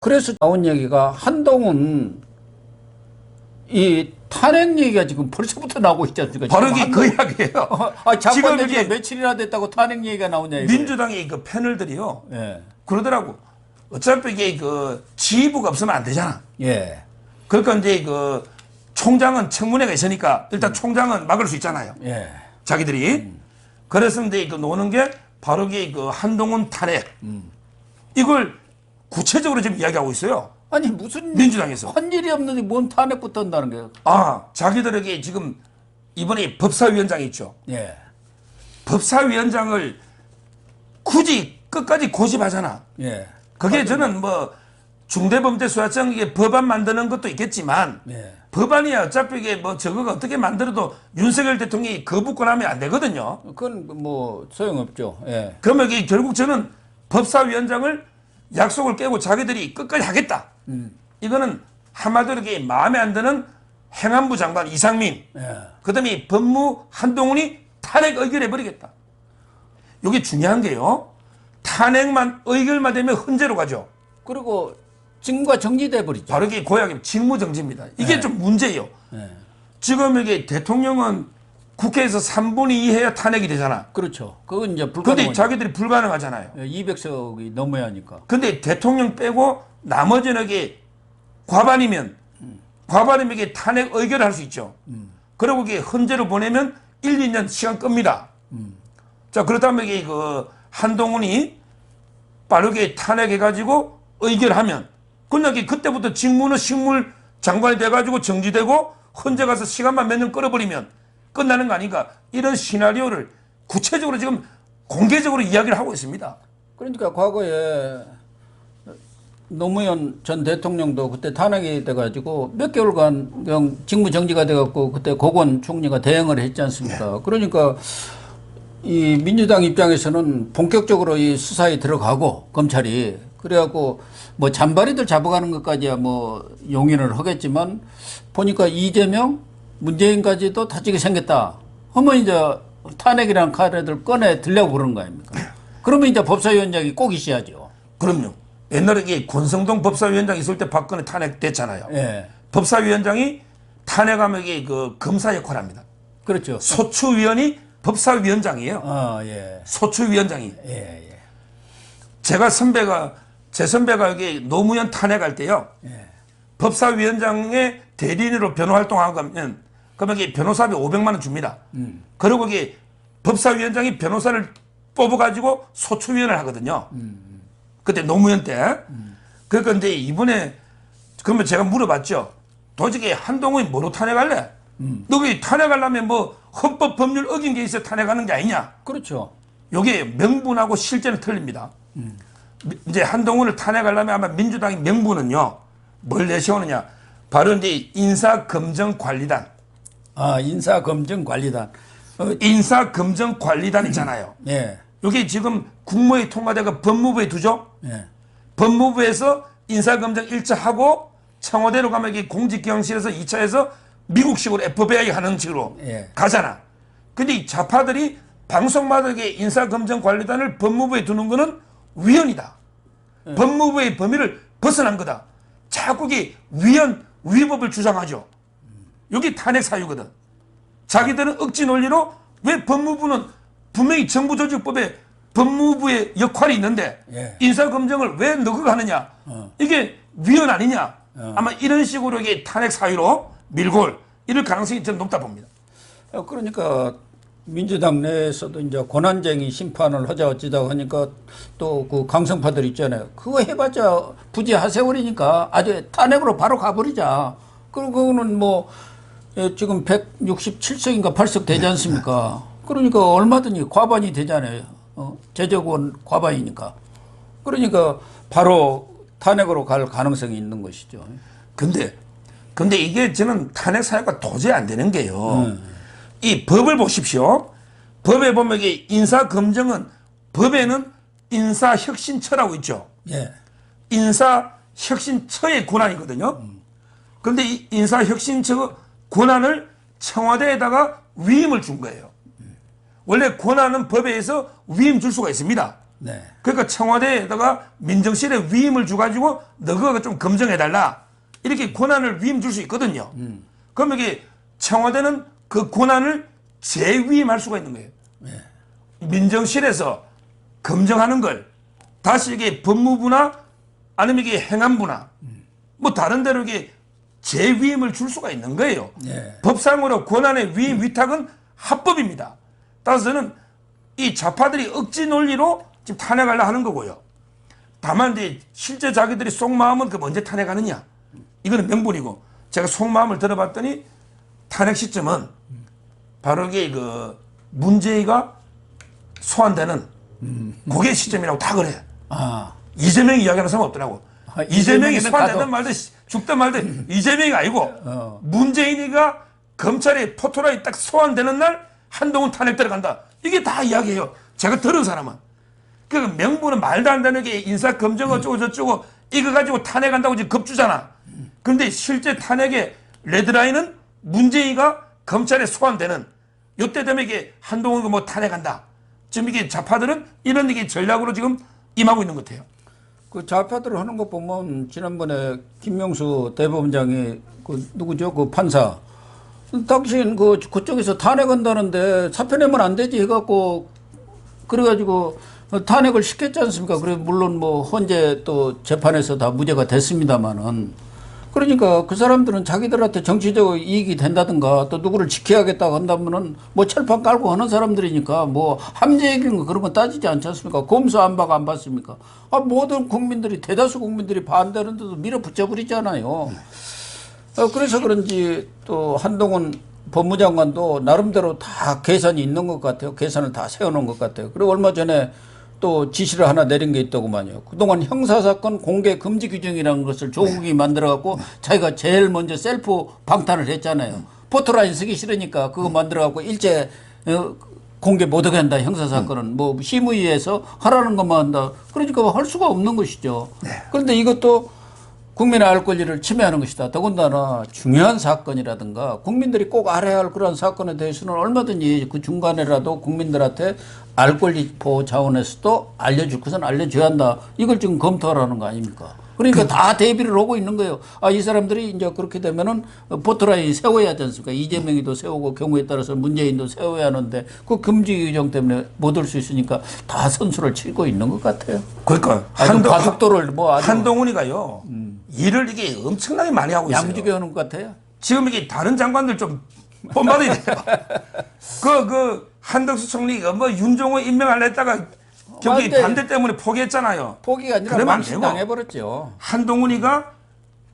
그래서 나온 얘기가 한동훈 이 탄핵 얘기가 지금 벌써부터 나오고 있지 않습니까? 바로 그 이야기예요. 지금 이게 며칠이나 됐다고 탄핵 얘기가 나오냐. 민주당의 그 패널들이요. 예. 그러더라고. 어차피 이게 그 지휘부가 없으면 안 되잖아. 예. 그러니까 이제 그 총장은 청문회가 있으니까 일단 총장은 막을 수 있잖아요. 예. 자기들이. 그래서 이제 그 노는 게 바로 그 한동훈 탄핵. 이걸 구체적으로 지금 이야기하고 있어요. 아니 무슨 민주당에서 한 일이 없는데 뭔 탄핵부터 한다는 거예요? 아, 자기들에게 지금 이번에 법사위원장이 있죠. 예. 법사위원장을 굳이 끝까지 고집하잖아. 예. 그게 저는 뭐 중대범죄수사청 이게 법안 만드는 것도 있겠지만 예. 법안이야 어차피 이게 뭐 저거가 어떻게 만들어도 윤석열 대통령이 거부권하면 안 되거든요. 그건 뭐 소용없죠. 예. 그러면 이게 결국 저는 법사위원장을 약속을 깨고 자기들이 끝까지 하겠다. 이거는 한마디로 이게 마음에 안 드는 행안부 장관 이상민, 예. 그다음에 법무 한동훈이 탄핵 의결해버리겠다. 이게 중요한 게요. 탄핵만 의결만 되면 헌재로 가죠. 그리고 직무가 정지돼 버리죠. 바로 이게 고약이 직무정지입니다. 이게 네. 좀 문제예요. 예. 지금 이게 대통령은 국회에서 3분의 2 해야 탄핵이 되잖아. 그렇죠. 그건 이제 근데 불가능. 자기들이 불가능하잖아요. 200석이 넘어야 하니까. 근데 대통령 빼고 나머지는 이게 과반이면 이게 탄핵 의결을 할 수 있죠. 그리고 이게 헌재로 보내면 1, 2년 시간 끕니다. 자, 그렇다면 이게 그 한동훈이 빠르게 탄핵해가지고 의결하면 그냥 그때부터 직무는 식물 장관이 돼가지고 정지되고 헌재 가서 시간만 몇 년 끌어버리면 끝나는 거 아닌가. 이런 시나리오를 구체적으로 지금 공개적으로 이야기를 하고 있습니다. 그러니까 과거에 노무현 전 대통령도 그때 탄핵이 돼가지고 몇 개월간 그냥 직무 정지가 돼갖고 그때 고건 총리가 대행을 했지 않습니까? 그러니까 이 민주당 입장에서는 본격적으로 이 수사에 들어가고 검찰이 그래갖고 뭐 잔바리들 잡아가는 것까지야 뭐 용인을 하겠지만 보니까 이재명, 문재인까지도 다치게 생겼다. 하면 이제 탄핵이라는 카드를 꺼내 들려고 그러는 거 아닙니까? 그러면 이제 법사위원장이 꼭 있어야죠. 그럼요. 옛날에 이게 권성동 법사위원장 있을 때 박근혜 탄핵됐잖아요. 예. 법사위원장이 탄핵하면 이게 그 검사 역할을 합니다. 그렇죠. 소추위원이 법사위원장이에요. 예. 소추위원장이. 예. 제 선배가 여기 노무현 탄핵할 때요. 예. 법사위원장의 대리인으로 변호 활동하고 가면 그러면 이게 변호사비 500만 원 줍니다. 그리고 이게 법사위원장이 변호사를 뽑아가지고 소추위원을 하거든요. 그때 노무현 때. 그러니까 근데 이번에 그러면 제가 물어봤죠. 도저히 한동훈이 뭐로 탄핵할래? 너 그 탄핵하려면 뭐 헌법 법률 어긴 게 있어 탄핵하는 게 아니냐? 그렇죠. 요게 명분하고 실제는 틀립니다. 이제 한동훈을 탄핵하려면 아마 민주당의 명분은요. 뭘 내세우느냐? 바로 이제 인사검증관리단. 아, 인사검증관리단. 인사검증관리단 있잖아요. 예. 여기 지금 국무회의 통과되고 법무부에 두죠. 예. 법무부에서 인사검증 1차 하고 청와대로 가면 이게 공직기강실에서 2차에서 미국식으로 FBI 하는 식으로 예. 가잖아. 근데 이 좌파들이 방송마다 이게 인사검증관리단을 법무부에 두는 거는 위헌이다. 법무부의 범위를 벗어난 거다. 자꾸 이게 위법을 주장하죠. 여기 탄핵 사유거든. 자기들은 억지 논리로 왜 법무부는 분명히 정부조직법에 법무부의 역할이 있는데 예. 인사검증을 왜 너가 하느냐. 이게 위헌 아니냐. 아마 이런 식으로 이게 탄핵 사유로 밀고 이럴 가능성이 저는 높다 봅니다. 그러니까 민주당 내에서도 이제 권한쟁의 심판을 하자 어찌다 하니까 또 그 강성파들 있잖아요. 그거 해봤자 부지 하세월이니까 아주 탄핵으로 바로 가버리자. 그리고 그거는 뭐 지금 167석인가 8석 되지 않습니까? 그러니까 얼마든지 과반이 되잖아요. 제적원 과반이니까. 그러니까 바로 탄핵으로 갈 가능성이 있는 것이죠. 근데 이게 저는 탄핵 사유가 도저히 안 되는 게요. 이 법을 보십시오. 법에 보면 이게 인사검증은 법에는 인사혁신처라고 있죠. 예. 인사혁신처의 권한이거든요. 그런데 이 인사혁신처 권한을 청와대에다가 위임을 준 거예요. 원래 권한은 법에 의해서 위임 줄 수가 있습니다. 네. 그러니까 청와대에다가 민정실에 위임을 줘가지고 너가 좀 검증해달라. 이렇게 권한을 위임 줄 수 있거든요. 그럼 이게 청와대는 그 권한을 재위임할 수가 있는 거예요. 민정실에서 검증하는 걸 다시 이게 법무부나 아니면 이게 행안부나 뭐 다른 데로 이게 재위임을 줄 수가 있는 거예요. 네. 법상으로 권한의 위임 위탁은 합법입니다. 따라서 저는 이 좌파들이 억지 논리로 지금 탄핵하려 하는 거고요. 다만 이제 실제 자기들이 속마음은 그 언제 탄핵하느냐 이거는 명분이고, 제가 속마음을 들어봤더니 탄핵 시점은 바로 이게 그 문재위가 소환되는 그게 시점이라고 다 그래. 아. 이재명이 이야기하는 사람 없더라고. 아, 이재명이 이재명이는 소환되든 가도. 말든 죽든 말든 이재명이 아니고 문재인이가 검찰의 포토라인 딱 소환되는 날 한동훈 탄핵 들어간다. 이게 다 이야기해요. 제가 들은 사람은. 그 명분은 말도 안 되는 게 인사 검증 어쩌고 저쩌고 이거 가지고 탄핵한다고 지금 겁주잖아. 그런데 실제 탄핵의 레드라인은 문재인이가 검찰에 소환되는 요때 되면 이게 한동훈 뭐 탄핵한다. 지금 이게 좌파들은 이런 이게 전략으로 지금 임하고 있는 것 같아요. 그 좌파들 하는 거 보면 지난번에 김명수 대법원장이 그 누구죠? 그 판사. 당신 그쪽에서 탄핵한다는데 사표 내면 안 되지 해갖고 그래가지고 탄핵을 시켰지 않습니까? 그래 물론 뭐 헌재 또 재판에서 다 무죄가 됐습니다만은, 그러니까 그 사람들은 자기들한테 정치적으로 이익이 된다든가 또 누구를 지켜야겠다고 한다면은 뭐 철판 깔고 하는 사람들이니까 뭐 함재적인 거 그런 거 따지지 않지 않습니까? 검수 안 봐가 안 봤습니까? 아, 모든 국민들이 대다수 국민들이 반대하는데도 밀어붙여 버리잖아요. 그래서 그런지 또 한동훈 법무장관도 나름대로 다 계산이 있는 것 같아요. 계산을 다 세워놓은 것 같아요. 그리고 얼마 전에 또 지시를 하나 내린 게 있더구만요. 그동안 형사사건 공개 금지 규정이라는 것을 조국이 만들어갖고 자기가 제일 먼저 셀프 방탄을 했잖아요. 포토라인 쓰기 싫으니까 그거 만들어갖고 일제 공개 못하게 한다. 형사사건은 뭐 심의위에서 하라는 것만 한다. 그러니까 할 수가 없는 것이죠. 그런데 이것도 국민의 알 권리를 침해하는 것이다. 더군다나 중요한 사건이라든가 국민들이 꼭 알아야 할 그런 사건에 대해서는 얼마든지 그 중간에라도 국민들한테 알 권리 보호 차원에서도 알려줄 것은 알려줘야 한다. 이걸 지금 검토하라는 거 아닙니까? 그러니까 다 대비를 하고 있는 거예요. 아, 이 사람들이 이제 그렇게 되면은 포토라인 세워야 하지 않습니까? 이재명이도 세우고 경우에 따라서 문재인도 세워야 하는데 그 금지 규정 때문에 못 올 수 있으니까 다 선수를 치고 있는 것 같아요. 그러니까 바둑도를 뭐 아주 한동훈이가요. 일을 이게 엄청나게 많이 하고 있어요. 야무지게 하는 것 같아요. 지금 이게 다른 장관들 좀 본받아야 돼요. 그 한덕수 총리가 뭐 윤종호 임명하려 했다가 경기 반대 때문에 포기했잖아요. 포기가 아니라 망신당해버렸죠. 한동훈이가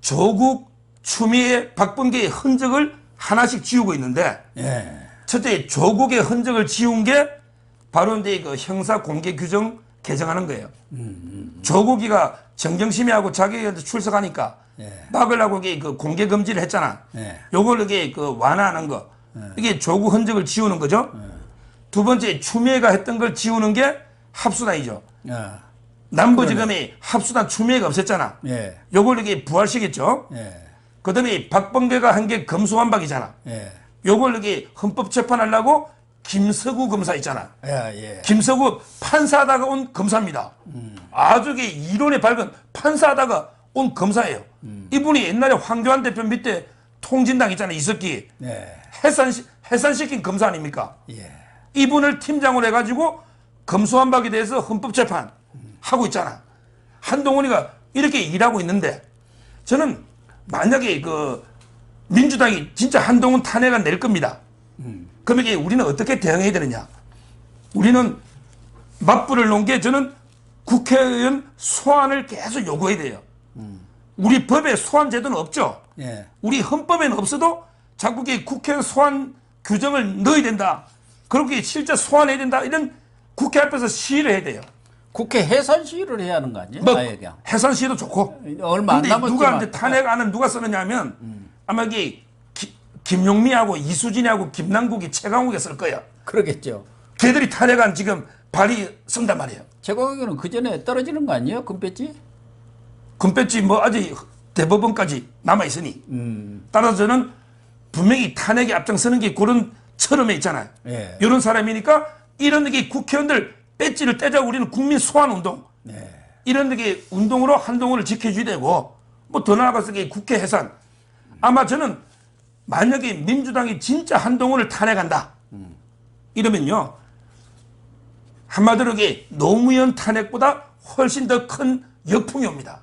조국, 추미애, 박범계의 흔적을 하나씩 지우고 있는데, 예. 첫째 조국의 흔적을 지운 게 바로 이제 그 형사 공개 규정 개정하는 거예요. 조국이가 정경심의하고 자기한테 출석하니까 막으려고 이게 그 공개 금지를 했잖아. 요걸 이게 그 완화하는 거. 이게 조국 흔적을 지우는 거죠. 두 번째 추미애가 했던 걸 지우는 게 합수단이죠. 남부지검이 합수단 추미애가 없앴잖아. 예. 요걸 이게 부활시켰죠. 그다음에 박범계가 한 게 검수완박이잖아. 요걸 이렇게 헌법재판하려고 김서구 검사 있잖아. 예. 김서구 판사하다가 온 검사입니다. 아주 이게 이론에 밝은 판사하다가 온 검사예요. 이분이 옛날에 황교안 대표 밑에 통진당 있잖아, 이석기. 해산시킨 검사 아닙니까? 이분을 팀장으로 해가지고 검수완박에 대해서 헌법재판 하고 있잖아. 한동훈이가 이렇게 일하고 있는데, 저는 만약에 그 민주당이 진짜 한동훈 탄핵안 낼 겁니다. 그럼 이게 우리는 어떻게 대응해야 되느냐? 우리는 맞불을 놓은 게, 저는 국회의원 소환을 계속 요구해야 돼요. 우리 법에 소환 제도는 없죠. 우리 헌법에는 없어도 자꾸 국회의원 소환 규정을 넣어야 된다. 그렇게 실제 소환해야 된다. 이런 국회 앞에서 시위를 해야 돼요. 국회 해산 시위를 해야 하는 거 아니에요? 뭐 그냥. 해산 시위도 좋고. 얼마 안 근데 남았지만. 누가 이제 탄핵안은 누가 쓰느냐면 아마 이게 김용미하고 이수진하고 김남국이 최강욱이 쓸 거야. 그러겠죠. 걔들이 탄핵안 지금 발의 쓴단 말이에요. 최강욱은 그 전에 떨어지는 거 아니에요? 금배지? 금배지 뭐 아직 대법원까지 남아 있으니. 따라서 저는 분명히 탄핵에 앞장서는 게 그런 처럼에 있잖아요. 이런 사람이니까 이런 게 국회의원들 배지를 떼자고 우리는 국민 소환 운동. 이런 게 운동으로 한동훈을 지켜줘야 되고, 뭐 더 나아가서 국회 해산. 아마 저는 만약에 민주당이 진짜 한동훈을 탄핵한다. 이러면요. 한마디로 노무현 탄핵보다 훨씬 더 큰 역풍이 옵니다.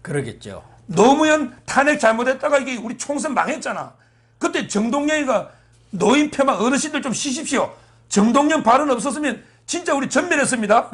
그러겠죠. 노무현 탄핵 잘못했다가 이게 우리 총선 망했잖아. 그때 정동영이가 노인 폐마 어르신들 좀 쉬십시오. 정동영 발언 없었으면 진짜 우리 전멸했습니다.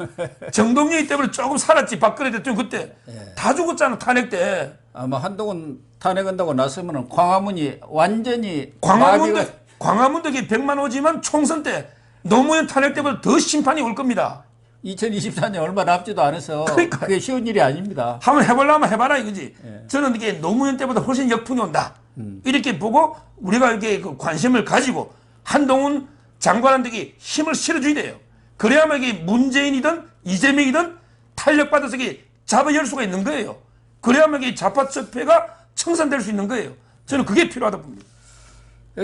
정동영이 때문에 조금 살았지. 박근혜 대통령 그때. 다 죽었잖아, 탄핵 때. 아마 한동훈 탄핵한다고 나서면 광화문이 완전히 광화문도 100만 오지만 총선 때 노무현 탄핵 때보다 더 심판이 올 겁니다. 2024년 얼마 남지도 않아서 그러니까. 그게 쉬운 일이 아닙니다. 한번 해보려면 해봐라 이거지. 저는 이게 노무현 때보다 훨씬 역풍이 온다. 이렇게 보고 우리가 이렇게 관심을 가지고 한동훈 장관한테 힘을 실어줘야 돼요. 그래야만 이게 문재인이든 이재명이든 탄력받아서 이게 잡아열 수가 있는 거예요. 그래야만 이게 좌파적폐가 청산될 수 있는 거예요. 저는 그게 필요하다 봅니다.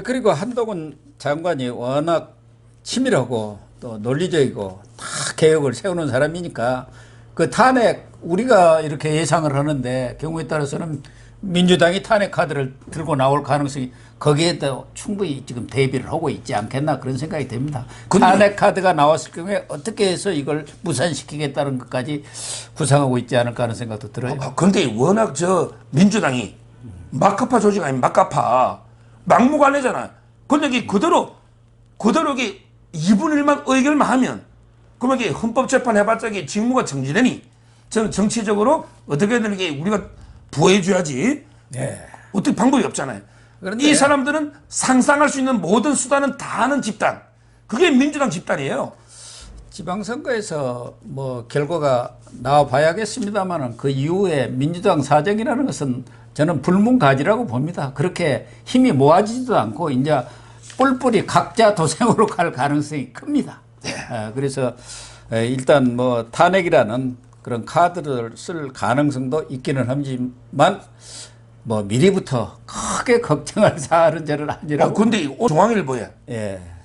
그리고 한동훈 장관이 워낙 치밀하고 또 논리적이고 다 개혁을 세우는 사람이니까 그 탄핵 우리가 이렇게 예상을 하는데 경우에 따라서는 민주당이 탄핵 카드를 들고 나올 가능성이 거기에도 충분히 지금 대비를 하고 있지 않겠나 그런 생각이 듭니다. 탄핵 카드가 나왔을 경우에 어떻게 해서 이걸 무산시키겠다는 것까지 구상하고 있지 않을까 하는 생각도 들어요. 그런데 워낙 민주당이 막가파 조직 아니면 막가파 막무가내잖아요. 그런데 그대로 이게 2분 1만 의결만 하면 그러면 이게 헌법재판 해봤자 이게 직무가 정지되니 저는 정치적으로 어떻게든 이게 우리가 부어해줘야지. 어떻게 방법이 없잖아요. 그런데 이 사람들은 상상할 수 있는 모든 수단은 다 하는 집단. 그게 민주당 집단이에요. 지방선거에서 뭐 결과가 나와봐야겠습니다만은 그 이후에 민주당 사정이라는 것은 저는 불문가지라고 봅니다. 그렇게 힘이 모아지지도 않고 이제 뿔뿔이 각자 도생으로 갈 가능성이 큽니다. 그래서 일단 뭐 탄핵이라는 그런 카드를 쓸 가능성도 있기는 하지만 뭐 미리부터 크게 걱정할 사안은 저는 아니라고. 근데 중앙일보에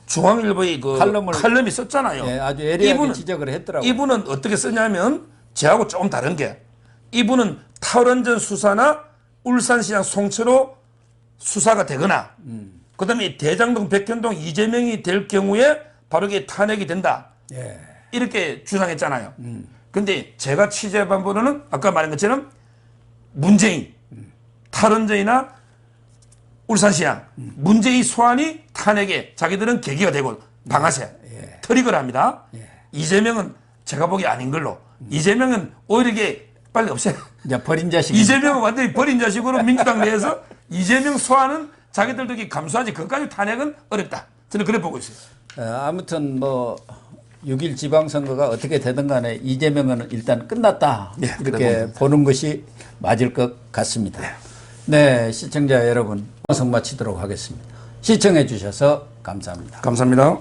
중앙일보의 칼럼이 썼잖아요. 아주 예리하게 지적을 했더라고요. 이분은 어떻게 쓰냐면 저하고 조금 다른 게 이분은 탈원전 수사나 울산시장 송철호 수사가 되거나 그다음에 대장동 백현동 이재명이 될 경우에 바로 이게 탄핵이 된다. 이렇게 주장했잖아요. 근데 제가 취재한 바로는 아까 말한 것처럼 문재인 탈원전이나 울산시장 문재인 소환이 탄핵에 자기들은 계기가 되고 방아쇠 트리거를 합니다. 이재명은 제가 보기 아닌 걸로 이재명은 오히려 이게 빨리 없애. 이제 버린 자식. 이재명은 완전히 버린 자식으로 민주당 내에서 이재명 소환은 자기들도 감수하지 그것까지 탄핵은 어렵다. 저는 그래 보고 있어요. 아무튼 뭐 6일 지방선거가 어떻게 되든 간에 이재명은 일단 끝났다. 이렇게 보는 것이 맞을 것 같습니다. 네, 시청자 여러분 방송 마치도록 하겠습니다. 시청해 주셔서 감사합니다. 감사합니다.